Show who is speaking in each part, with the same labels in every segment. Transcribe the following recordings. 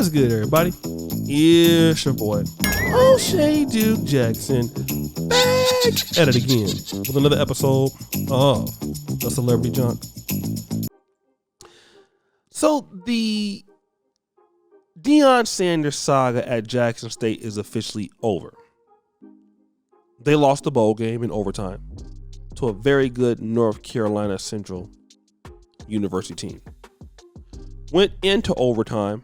Speaker 1: What's good, everybody? It's your boy, O'Shea Duke Jackson, back at it again with another episode of The Celebrity Junk. So the Deion Sanders saga at Jackson State is officially over. They lost the bowl game in overtime to a very good North Carolina Central University team. Went into overtime.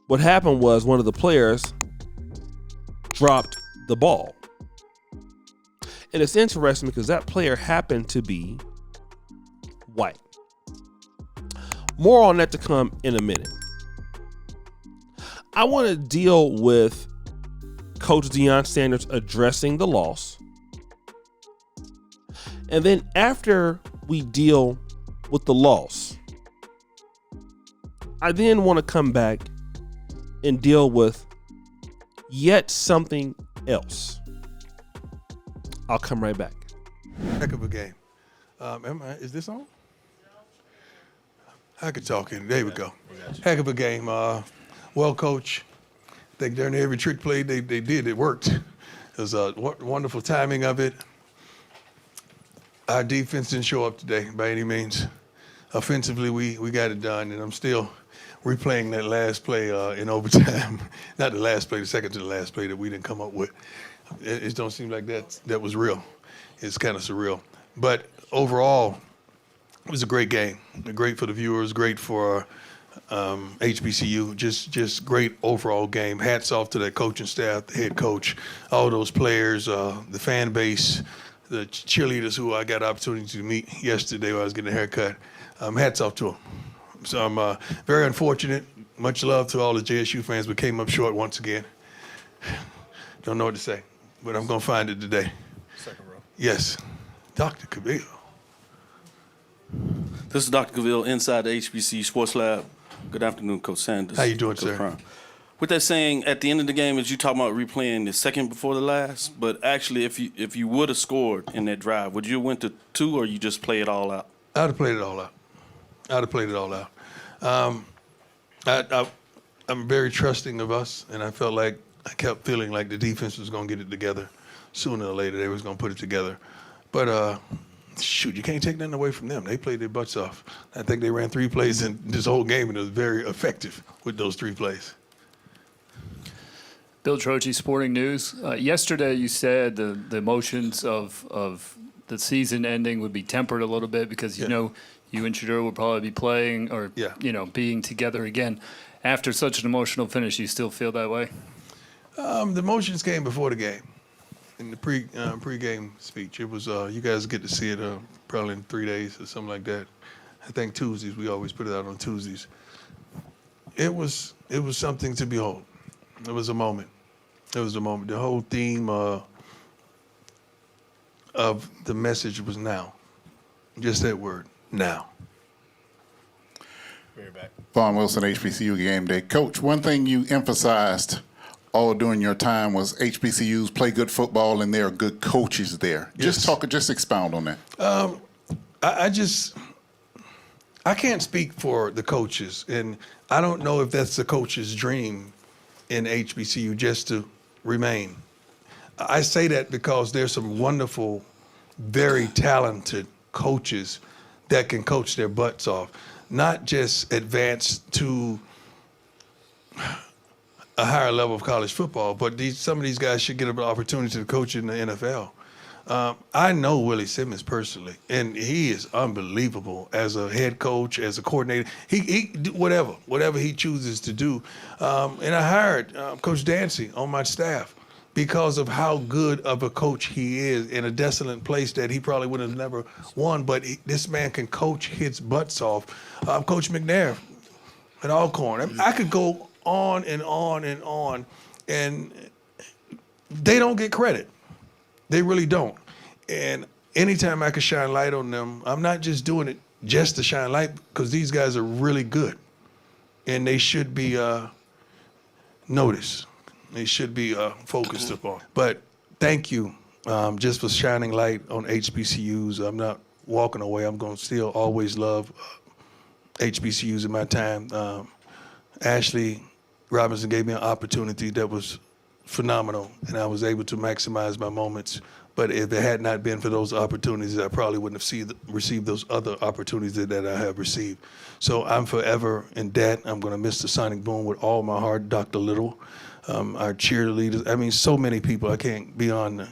Speaker 1: What happened was one of the players dropped the ball. And it's interesting because that player happened to be white. More on that to come in a minute. I want to deal with Coach Deion Sanders addressing the loss. And then after we deal with the loss, I then want to come back and deal with yet something else. I'll come right back.
Speaker 2: Heck of a game. Is this on? I could talk in. There we go. Heck of a game. Well coached. I think during every trick play they did, it worked. It was a wonderful timing of it. Our defense didn't show up today by any means. Offensively, we got it done, and I'm still replaying that last play in overtime. Not the last play, the second to the last play that we didn't come up with. It don't seem like that was real. It's kind of surreal. But overall, it was a great game. Great for the viewers, great for HBCU. Just great overall game. Hats off to that coaching staff, the head coach, all those players, the fan base, the cheerleaders who I got the opportunity to meet yesterday while I was getting a haircut. Hats off to them. So I'm very unfortunate. Much love to all the JSU fans, but came up short once again. Don't know what to say, but I'm going to find it today.
Speaker 3: Second row.
Speaker 2: Yes. Dr. Cavill.
Speaker 3: This is Dr. Cavill inside the HBC Sports Lab. Good afternoon, Coach Sanders.
Speaker 2: How you doing,
Speaker 3: Coach
Speaker 2: sir?
Speaker 3: Brown. With that saying, at the end of the game, as you talking about replaying the second before the last, but actually if you would have scored in that drive, would you have went to 2 or you just play it all out?
Speaker 2: I'd have played it all out. I'm very trusting of us, and I kept feeling like the defense was going to get it together. Sooner or later, they was going to put it together. But, shoot, you can't take nothing away from them. They played their butts off. I think they ran 3 plays in this whole game, and it was very effective with those 3 plays.
Speaker 4: Bill Troche, Sporting News. Yesterday you said the emotions of the season ending would be tempered a little bit because you know you and Shedeur will probably be playing or being together again. After such an emotional finish, you still feel that way?
Speaker 2: The emotions came before the game. In the pre-game speech, it was you guys get to see it probably in 3 days or something like that. I think Tuesdays, we always put it out on Tuesdays. It was something to behold. It was a moment. The whole theme of the message was now. Just that word, now.
Speaker 5: We're back. Vaughn Wilson, HBCU Game Day. Coach, one thing you emphasized all during your time was HBCUs play good football and there are good coaches there.
Speaker 2: Yes.
Speaker 5: Just expound on that.
Speaker 2: I can't speak for the coaches, and I don't know if that's the coach's dream in HBCU just to remain. I say that because there's some wonderful, very talented coaches that can coach their butts off, not just advance to a higher level of college football, but some of these guys should get an opportunity to coach in the NFL. I know Willie Simmons personally, and he is unbelievable as a head coach, as a coordinator. He do whatever he chooses to do. And I hired Coach Dancy on my staff because of how good of a coach he is in a desolate place that he probably would have never won. But this man can coach his butts off. Coach McNair at Alcorn. I could go on and on and on, and they don't get credit. They really don't. And anytime I can shine light on them, I'm not just doing it just to shine light because these guys are really good. And they should be noticed. They should be focused upon. But thank you just for shining light on HBCUs. I'm not walking away. I'm going to still always love HBCUs in my time. Ashley Robinson gave me an opportunity that was phenomenal, and I was able to maximize my moments. But if it had not been for those opportunities, I probably wouldn't have received those other opportunities that I have received. So I'm forever in debt. I'm going to miss the Sonic Boom with all my heart. Dr. Little, our cheerleaders. I mean, so many people. I can't be on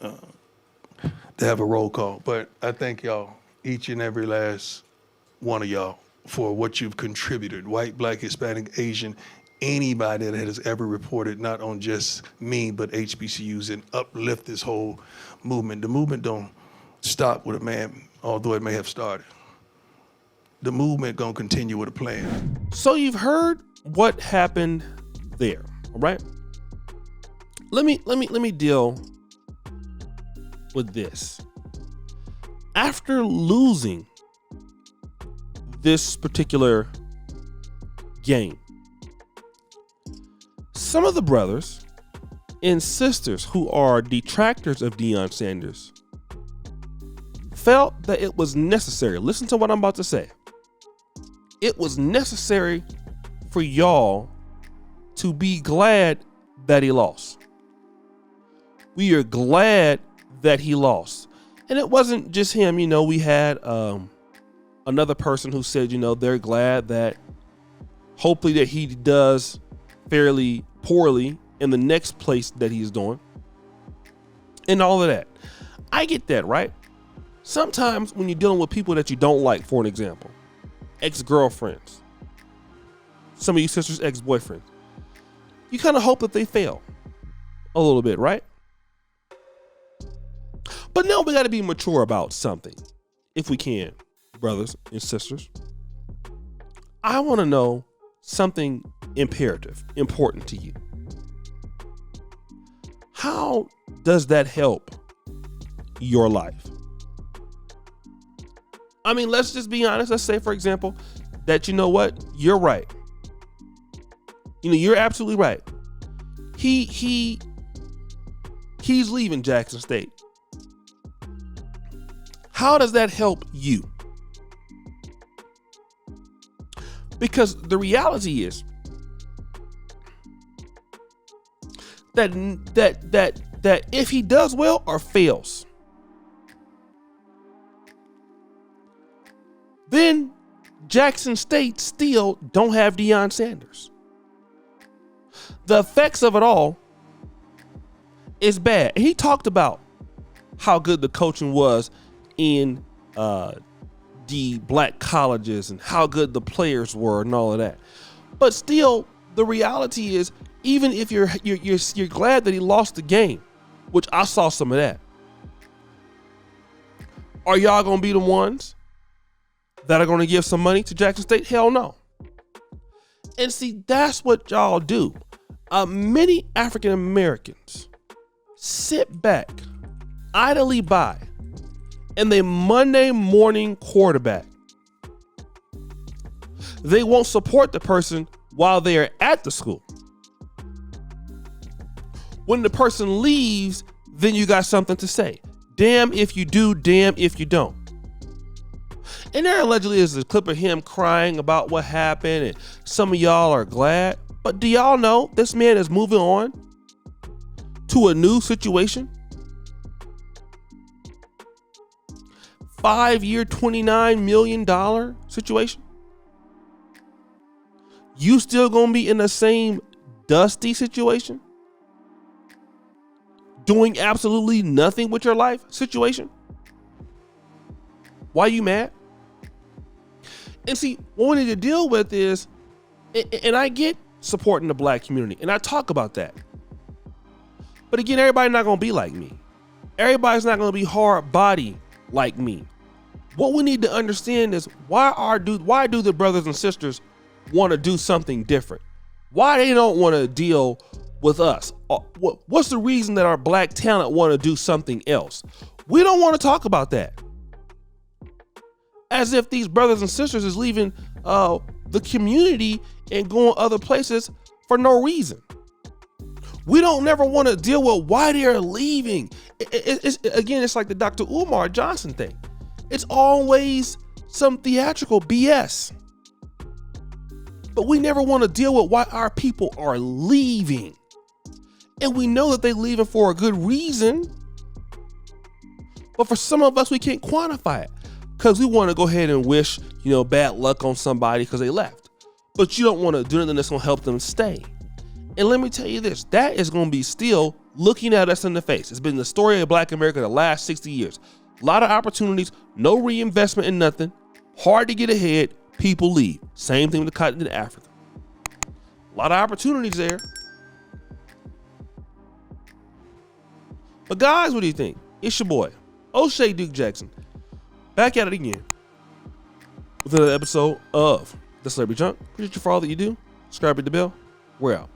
Speaker 2: to have a roll call. But I thank y'all, each and every last one of y'all, for what you've contributed. White, black, Hispanic, Asian, anybody that has ever reported, not on just me, but HBCUs, and uplift this whole movement. The movement don't stop with a man, although it may have started. The movement gonna continue with a plan.
Speaker 1: So you've heard what happened there, all right? Let me deal with this. After losing this particular game, some of the brothers and sisters who are detractors of Deion Sanders felt that it was necessary. Listen to what I'm about to say. It was necessary for y'all to be glad that he lost. We are glad that he lost. And it wasn't just him. You know, we had another person who said, you know, they're glad that hopefully that he does fairly poorly in the next place that he's doing and all of that. I get that, right? Sometimes when you're dealing with people that you don't like, for an example, ex-girlfriends, some of you sisters' ex-boyfriends, you kind of hope that they fail a little bit, right? But now we got to be mature about something, if we can, brothers and sisters. I want to know something important to you. How does that help your life? I mean, let's just be honest. Let's say, for example, that you know what? You're right. You know, you're absolutely right. He's leaving Jackson State. How does that help you? Because the reality is that if he does well or fails, then Jackson State still don't have Deion Sanders. The effects of it all is bad. He talked about how good the coaching was in the black colleges and how good the players were and all of that. But still, the reality is, even if you're glad that he lost the game, which I saw some of that, are y'all gonna be the ones that are gonna give some money to Jackson State? Hell no. And see, that's what y'all do. Many African Americans sit back, idly by, and they Monday morning quarterback. They won't support the person while they are at the school. When the person leaves, then you got something to say. Damn if you do, damn if you don't. And there allegedly is a clip of him crying about what happened, and some of y'all are glad. But do y'all know this man is moving on to a new situation? 5-year, $29 million situation. You still gonna be in the same dusty situation? Doing absolutely nothing with your life situation? Why you mad? And see, what we need to deal with is, and I get supporting the black community, and I talk about that. But again, everybody's not gonna be like me. Everybody's not gonna be hard body like me. What we need to understand is why do the brothers and sisters want to do something different? Why they don't want to deal with us? What's the reason that our black talent want to do something else? We don't want to talk about that. As if these brothers and sisters is leaving the community and going other places for no reason. We don't never want to deal with why they're leaving. It's like the Dr. Umar Johnson thing. It's always some theatrical BS. But we never want to deal with why our people are leaving. And we know that they're leaving for a good reason. But for some of us, we can't quantify it because we want to go ahead and wish, bad luck on somebody because they left. But you don't want to do anything that's going to help them stay. And let me tell you this, that is going to be still looking at us in the face. It's been the story of Black America the last 60 years. A lot of opportunities, no reinvestment in nothing, hard to get ahead, people leave. Same thing with the continent of Africa. A lot of opportunities there. But guys, what do you think? It's your boy, O'Shea Duke Jackson, back at it again with another episode of The Celebrity Junk. Appreciate you for all that you do. Subscribe, hit the bell. We're out.